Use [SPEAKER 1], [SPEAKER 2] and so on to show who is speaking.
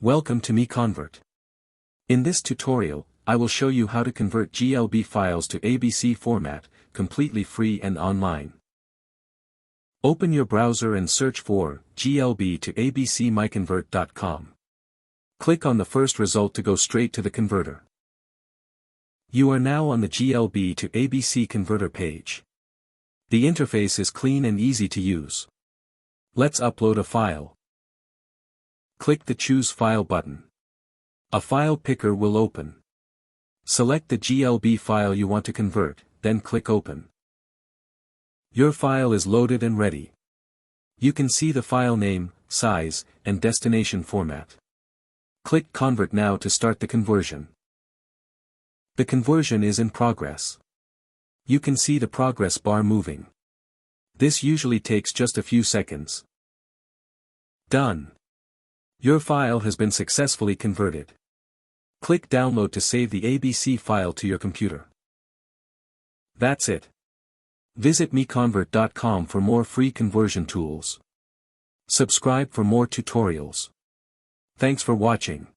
[SPEAKER 1] Welcome to MiConvert. In this tutorial, I will show you how to convert GLB files to ABC format, completely free and online. Open your browser and search for GLB to ABC MiConvert.com. Click on the first result to go straight to the converter. You are now on the GLB to ABC converter page. The interface is clean and easy to use. Let's upload a file. Click the Choose File button. A file picker will open. Select the GLB file you want to convert, then click Open. Your file is loaded and ready. You can see the file name, size, and destination format. Click Convert now to start the conversion. The conversion is in progress. You can see the progress bar moving. This usually takes just a few seconds. Done. Your file has been successfully converted. Click Download to save the ABC file to your computer. That's it. Visit MiConvert.com for more free conversion tools. Subscribe for more tutorials. Thanks for watching.